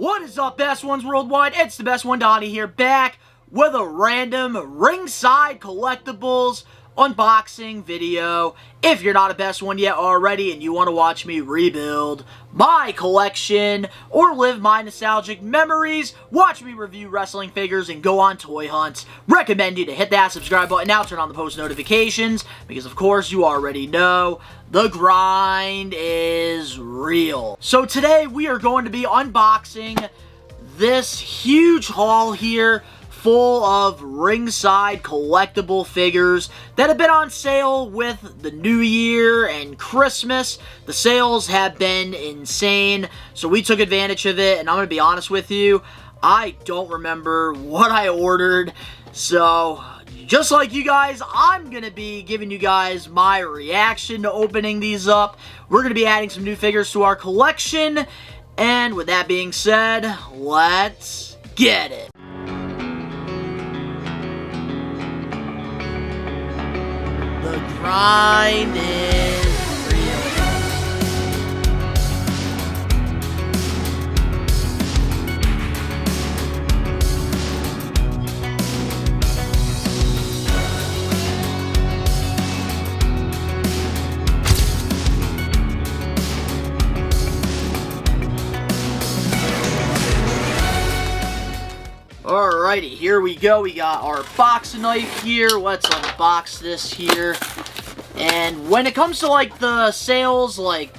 What is up, best ones worldwide? It's the best one, Donnie here, back with a random Ringside Collectibles unboxing video. If you're not a best one yet already and you want to watch me rebuild my collection or live my nostalgic memories, watch me review wrestling figures and go on toy hunts, recommend you to hit that subscribe button now, turn on the post notifications, because of course you already know the grind is real. So today we are going to be unboxing this huge haul here full of Ringside collectible figures that have been on sale with the New Year and Christmas. The sales have been insane, so we took advantage of it, and I'm going to be honest with you, I don't remember what I ordered, so just like you guys, I'm going to be giving you guys my reaction to opening these up. We're going to be adding some new figures to our collection, and with that being said, let's get it. The grind is real. Alrighty, here we go. We got our box knife here. Let's unbox this here. And when it comes to like the sales, like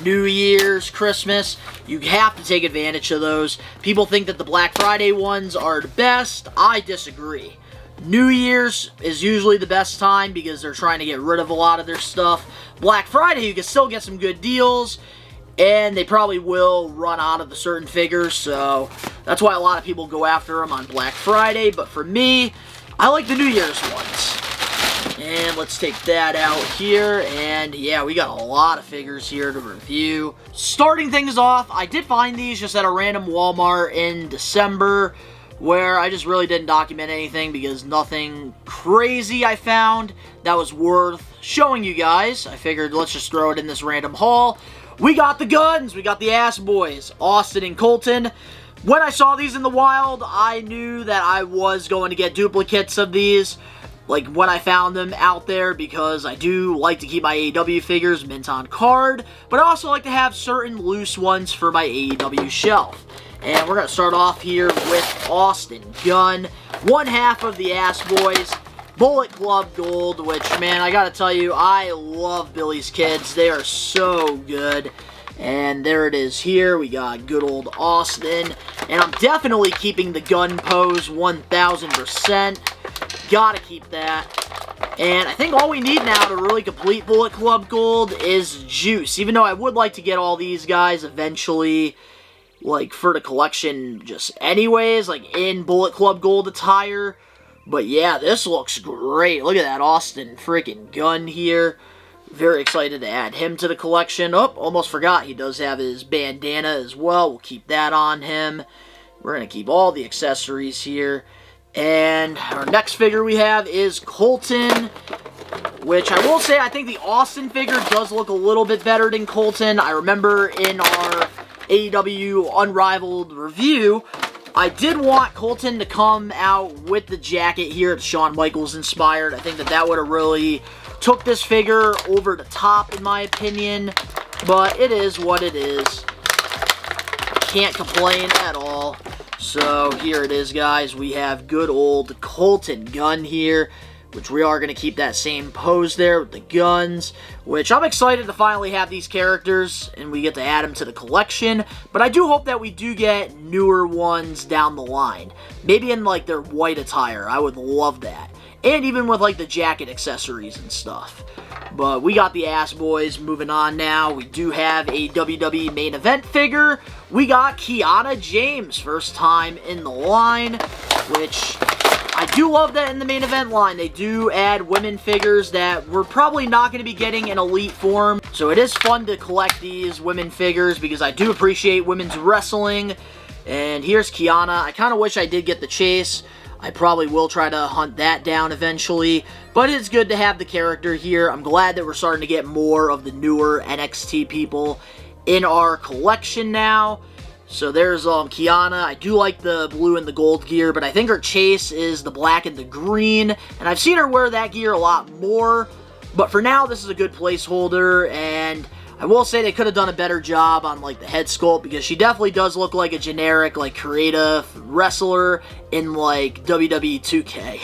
New Year's, Christmas, you have to take advantage of those. People think that the Black Friday ones are the best. I disagree. New Year's is usually the best time because they're trying to get rid of a lot of their stuff. Black Friday, you can still get some good deals, and they probably will run out of the certain figures, so that's why a lot of people go after them on Black Friday. But for me, I like the New Year's ones. And let's take that out here, and yeah, we got a lot of figures here to review. Starting things off, I did find these just at a random Walmart in December, where I just really didn't document anything because nothing crazy I found that was worth showing you guys. I figured let's just throw it in this random haul. We got the guns, we got the ass boys, Austin and Colton. When I saw these in the wild, I knew that I was going to get duplicates of these, like when I found them out there, because I do like to keep my AEW figures mint on card, but I also like to have certain loose ones for my AEW shelf. And we're going to start off here with Austin Gunn, one half of the Ass Boys, Bullet Club Gold, which, man, I gotta tell you, I love Billy's Kids. They are so good. And there it is here. We got good old Austin. And I'm definitely keeping the gun pose 1000%. Gotta keep that. And I think all we need now to really complete Bullet Club Gold is Juice. Even though I would like to get all these guys eventually, like, for the collection just anyways, like, in Bullet Club Gold attire. But yeah, this looks great. Look at that Austin freaking Gunn here. Very excited to add him to the collection. Oh, almost forgot. He does have his bandana as well. We'll keep that on him. We're going to keep all the accessories here. And our next figure we have is Colton, which I will say I think the Austin figure does look a little bit better than Colton. I remember in our AEW Unrivaled review, I did want Colton to come out with the jacket here, the Shawn Michaels inspired. I think that that would have really took this figure over the top in my opinion, but it is what it is. Can't complain at all. So here it is, guys. We have good old Colton Gunn here, which we are going to keep that same pose there with the guns, which I'm excited to finally have these characters and we get to add them to the collection. But I do hope that we do get newer ones down the line. Maybe in like their white attire. I would love that. And even with like the jacket accessories and stuff. But we got the Ass Boys. Moving on now. We do have a WWE main event figure. We got Kiana James. First time in the line. Which I do love that in the main event line. They do add women figures that we're probably not going to be getting in Elite form. So it is fun to collect these women figures because I do appreciate women's wrestling. And here's Kiana. I kind of wish I did get the Chase. I probably will try to hunt that down eventually, but it's good to have the character here. I'm glad that we're starting to get more of the newer NXT people in our collection now. So there's Kiana. I do like the blue and the gold gear, but I think her chase is the black and the green. And I've seen her wear that gear a lot more. But for now, this is a good placeholder. And I will say they could have done a better job on like the head sculpt, because she definitely does look like a generic like creative wrestler in like WWE 2K.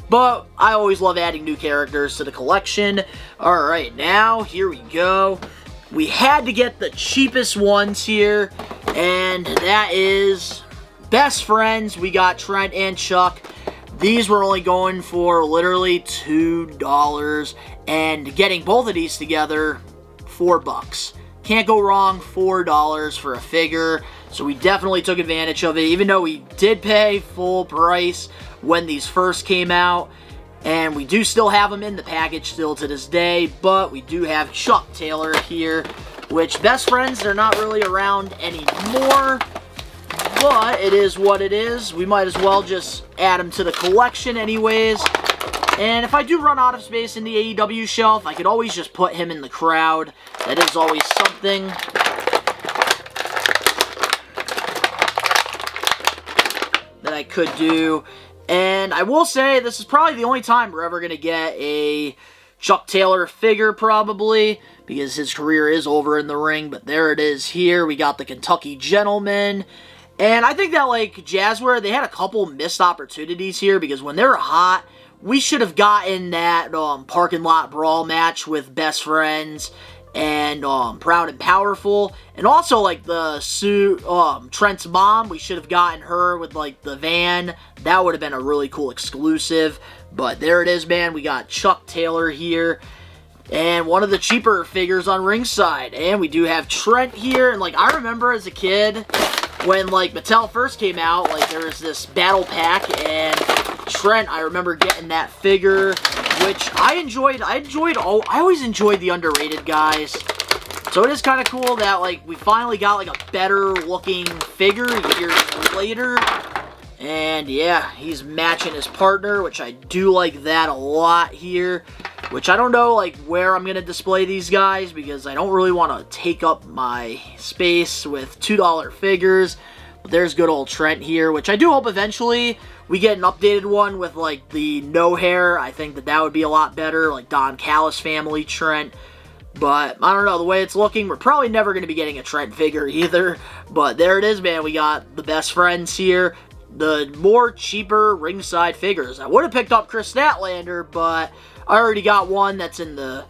But I always love adding new characters to the collection. Alright, now here we go. We had to get the cheapest ones here, and that is Best Friends. We got Trent and Chuck. These were only going for literally $2, and getting both of these together, $4. Can't go wrong, $4 for a figure. So we definitely took advantage of it, even though we did pay full price when these first came out. And we do still have them in the package still to this day, but we do have Chuck Taylor here, which Best Friends, they're not really around anymore, but it is what it is. We might as well just add them to the collection anyways. And if I do run out of space in the AEW shelf, I could always just put him in the crowd. That is always something. That I could do. And I will say, this is probably the only time we're ever going to get a Chuck Taylor figure, probably, because his career is over in the ring. But there it is here. We got the Kentucky Gentleman. And I think that, like, Jazzware, they had a couple missed opportunities here, because when they were hot, we should have gotten that parking lot brawl match with Best Friends and Proud and Powerful. And also, like, the Trent's mom, we should have gotten her with, like, the van. That would have been a really cool exclusive. But there it is, man. We got Chuck Taylor here. And one of the cheaper figures on Ringside. And we do have Trent here. And, like, I remember as a kid, when, like, Mattel first came out, like, there was this battle pack. And Trent, I remember getting that figure, which I enjoyed. I always enjoyed the underrated guys. So it is kind of cool that, like, we finally got, like, a better looking figure years later. And yeah, he's matching his partner, which I do like that a lot here. Which I don't know, like, where I'm going to display these guys, because I don't really want to take up my space with $2 figures. But there's good old Trent here, which I do hope eventually we get an updated one with, like, the no hair. I think that that would be a lot better, like Don Callis family Trent. But I don't know, the way it's looking, we're probably never going to be getting a Trent figure either. But there it is, man. We got the Best Friends here. The more cheaper Ringside figures. I would have picked up Chris Statlander, but I already got one that's in the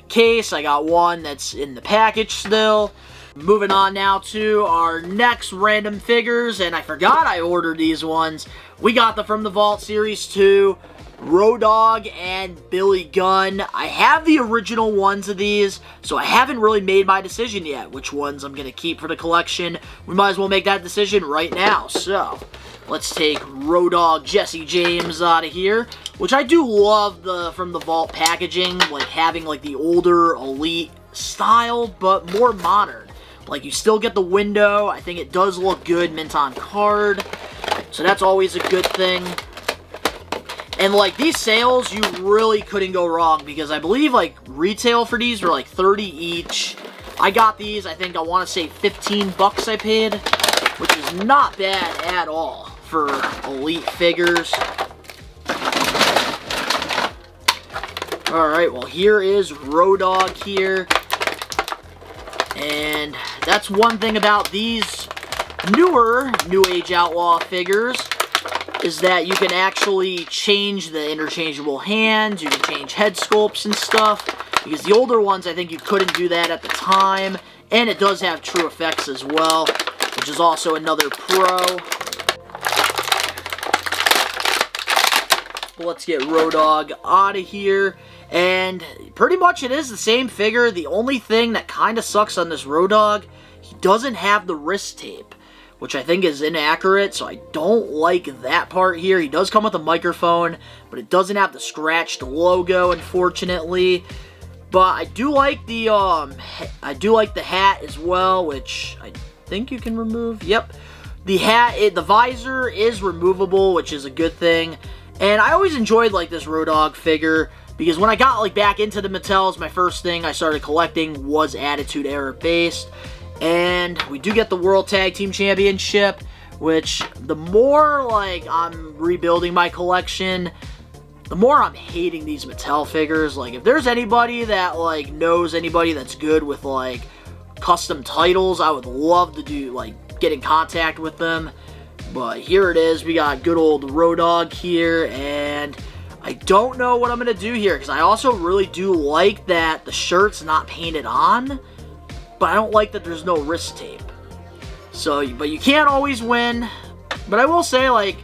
case. I got one that's in the package still. Moving on now to our next random figures, and I forgot I ordered these ones. We got them from the Vault Series 2, Road Dogg and Billy Gunn. I have the original ones of these, so I haven't really made my decision yet which ones I'm going to keep for the collection. We might as well make that decision right now. So let's take Road Dogg Jesse James out of here, which I do love from the Vault packaging, like having like the older Elite style, but more modern. Like, you still get the window. I think it does look good mint on card, so that's always a good thing. And like these sales, you really couldn't go wrong, because I believe like retail for these were like $30 each. I got these, I think I want to say $15 I paid, which is not bad at all for Elite figures. Alright, well, here is Road Dogg here. And that's one thing about these newer New Age Outlaw figures, is that you can actually change the interchangeable hands, you can change head sculpts and stuff, because the older ones, I think you couldn't do that at the time. And it does have true effects as well, which is also another pro. Let's get Road Dogg out of here. And pretty much it is the same figure. The only thing that kind of sucks on this Road Dogg, he doesn't have the wrist tape, which I think is inaccurate, so I don't like that part here. He does come with a microphone, but it doesn't have the scratched logo, unfortunately. But I do like the hat as well, which I think you can remove. Yep. The hat, the visor is removable, which is a good thing. And I always enjoyed like this Road Dogg figure, because when I got like back into the Mattels, my first thing I started collecting was Attitude Era based. And we do get the World Tag Team Championship, which the more, like, I'm rebuilding my collection, the more I'm hating these Mattel figures. Like, if there's anybody that, like, knows anybody that's good with, like, custom titles, I would love to do, like, get in contact with them. But here it is. We got good old Road Dogg here, and I don't know what I'm going to do here, because I also really do like that the shirt's not painted on, but I don't like that there's no wrist tape. So, but you can't always win. But I will say, like,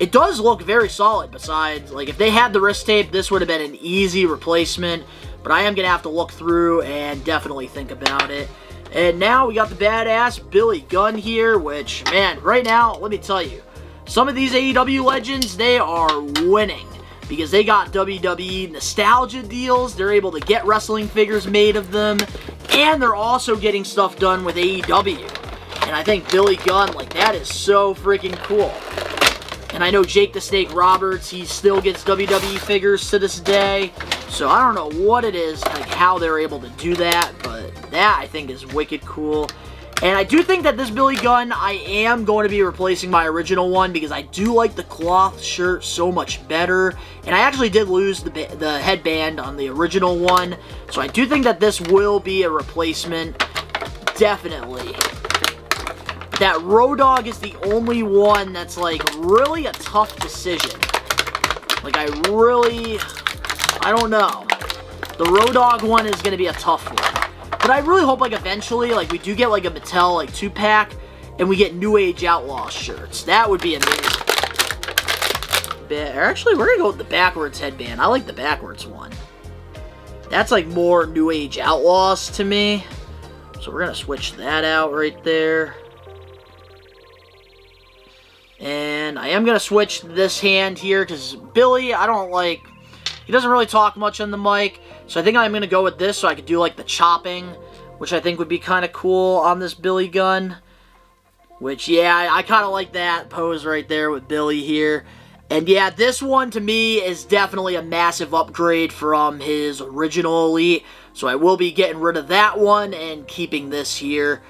it does look very solid. Besides, like, if they had the wrist tape, this would have been an easy replacement. But I am going to have to look through and definitely think about it. And now we got the badass Billy Gunn here, which, man, right now, let me tell you, some of these AEW legends, they are winning. Because they got WWE nostalgia deals, they're able to get wrestling figures made of them, and they're also getting stuff done with AEW. And I think Billy Gunn, like, that is so freaking cool. And I know Jake the Snake Roberts, he still gets WWE figures to this day. So I don't know what it is, like, how they're able to do that, but that I think is wicked cool. And I do think that this Billy Gunn, I am going to be replacing my original one, because I do like the cloth shirt so much better. And I actually did lose the headband on the original one, so I do think that this will be a replacement, definitely. That Road Dogg is the only one that's, like, really a tough decision. Like, I don't know. The Road Dogg one is going to be a tough one. But I really hope, like, eventually, like, we do get, like, a Mattel, like, 2-pack, and we get New Age Outlaws shirts. That would be amazing. Actually, we're going to go with the backwards headband. I like the backwards one. That's, like, more New Age Outlaws to me. So we're going to switch that out right there. And I am going to switch this hand here, because Billy, I don't like... He doesn't really talk much on the mic, so I think I'm going to go with this so I could do, like, the chopping, which I think would be kind of cool on this Billy Gunn. Which, yeah, I kind of like that pose right there with Billy here. And, yeah, this one, to me, is definitely a massive upgrade from his original Elite, so I will be getting rid of that one and keeping this here.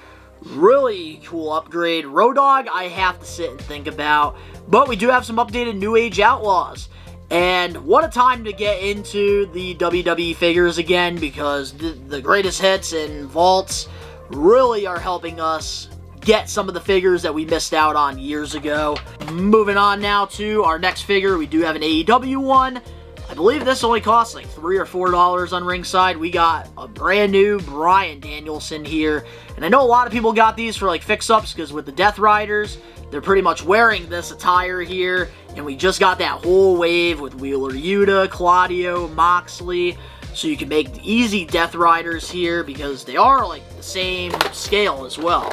Really cool upgrade. Road Dogg, I have to sit and think about, but we do have some updated New Age Outlaws. And what a time to get into the WWE figures again, because the greatest hits and vaults really are helping us get some of the figures that we missed out on years ago. Moving on now to our next figure, we do have an AEW one. I believe this only costs like $3 or $4 on Ringside. We got a brand new Bryan Danielson here. And I know a lot of people got these for like fix-ups, because with the Death Riders, they're pretty much wearing this attire here. And we just got that whole wave with Wheeler Yuta, Claudio, Moxley. So you can make easy Death Riders here, because they are like the same scale as well.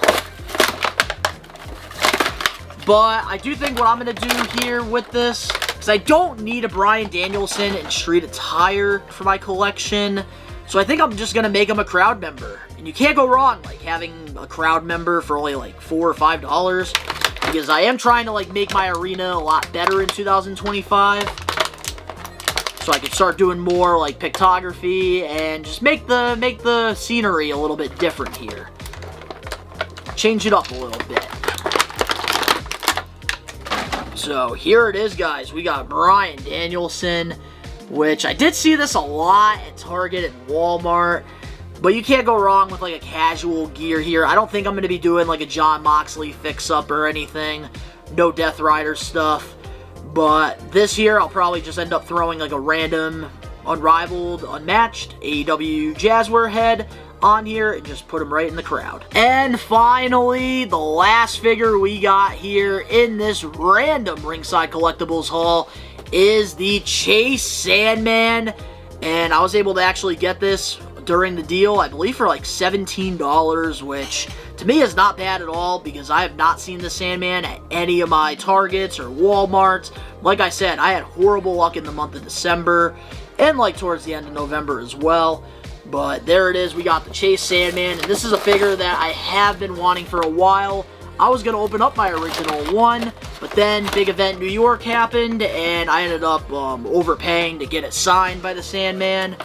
But I do think what I'm going to do here with this, because I don't need a Bryan Danielson in street attire for my collection, so I think I'm just going to make him a crowd member. And you can't go wrong, like, having a crowd member for only like $4 or $5, because I am trying to, like, make my arena a lot better in 2025, so I can start doing more, like, pictography, and just make the scenery a little bit different here. Change it up a little bit. So here it is, guys. We got Bryan Danielson, which I did see this a lot at Target and Walmart, but you can't go wrong with like a casual gear here. I don't think I'm going to be doing like a Jon Moxley fix-up or anything. No Death Rider stuff. But this here, I'll probably just end up throwing like a random, unrivaled, unmatched AEW Jazzware head on here and just put him right in the crowd. And finally, the last figure we got here in this random Ringside Collectibles haul is the Chase Sandman. And I was able to actually get this during the deal, I believe for like $17, which to me is not bad at all, because I have not seen the Sandman at any of my Targets or Walmarts. Like I said, I had horrible luck in the month of December and like towards the end of November as well. But there it is, we got the Chase Sandman, and this is a figure that I have been wanting for a while. I was going to open up my original one, but then Big Event New York happened, and I ended up overpaying to get it signed by the Sandman.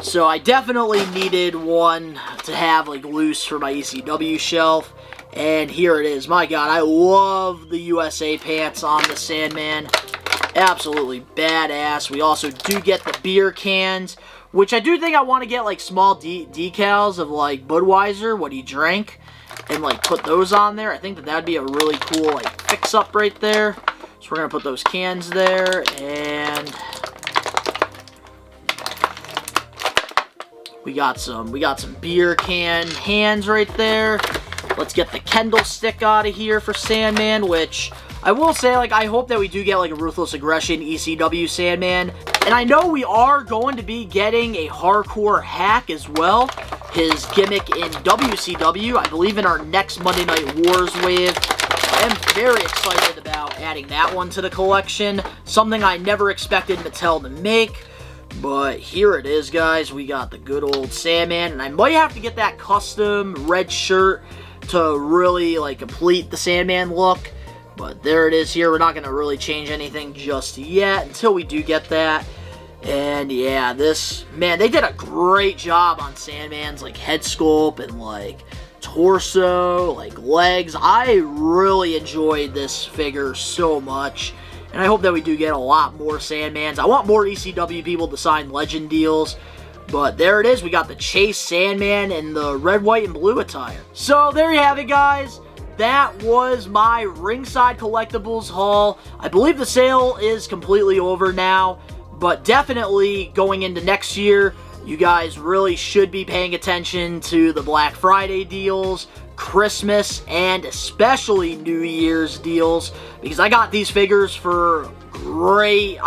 So I definitely needed one to have like loose for my ECW shelf. And here it is. My God, I love the USA pants on the Sandman. Absolutely badass. We also do get the beer cans, which I do think I want to get like small decals of like Budweiser, what he drank, and like put those on there. I think that would be a really cool like fix up right there. So we're gonna put those cans there, and we got some beer can hands right there. Let's get the Kendall stick out of here for Sandman, which I will say, like, I hope that we do get, like, a Ruthless Aggression ECW Sandman. And I know we are going to be getting a Hardcore Hack as well. His gimmick in WCW, I believe in our next Monday Night Wars wave. I am very excited about adding that one to the collection. Something I never expected Mattel to make. But here it is, guys. We got the good old Sandman. And I might have to get that custom red shirt to really, like, complete the Sandman look. But there it is here. We're not going to really change anything just yet until we do get that. And yeah, this, man, they did a great job on Sandman's like head sculpt and like torso, like legs. I really enjoyed this figure so much. And I hope that we do get a lot more Sandmans. I want more ECW people to sign legend deals. But there it is. We got the Chase Sandman in the red, white, and blue attire. So there you have it, guys. That was my Ringside Collectibles haul. I believe the sale is completely over now, but definitely going into next year, you guys really should be paying attention to the Black Friday deals, Christmas, and especially New Year's deals, because I got these figures for great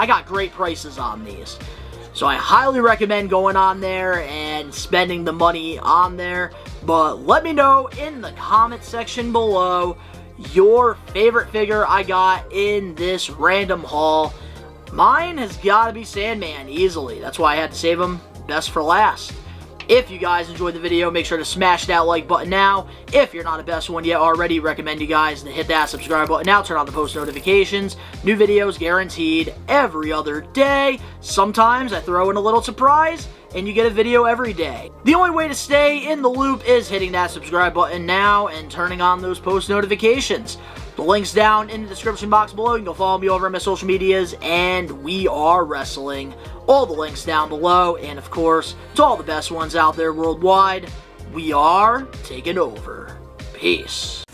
prices on these. So I highly recommend going on there and spending the money on there. But let me know in the comment section below your favorite figure I got in this random haul. Mine has got to be Sandman, easily. That's why I had to save him best for last. If you guys enjoyed the video, make sure to smash that like button now. If you're not a best one yet already, recommend you guys to hit that subscribe button now. Turn on the post notifications. New videos guaranteed every other day. Sometimes I throw in a little surprise, and you get a video every day. The only way to stay in the loop is hitting that subscribe button now and turning on those post notifications. The link's down in the description box below. You can go follow me over on my social medias, and We Are Wrestling. All the links down below, and of course, to all the best ones out there worldwide, we are taking over. Peace.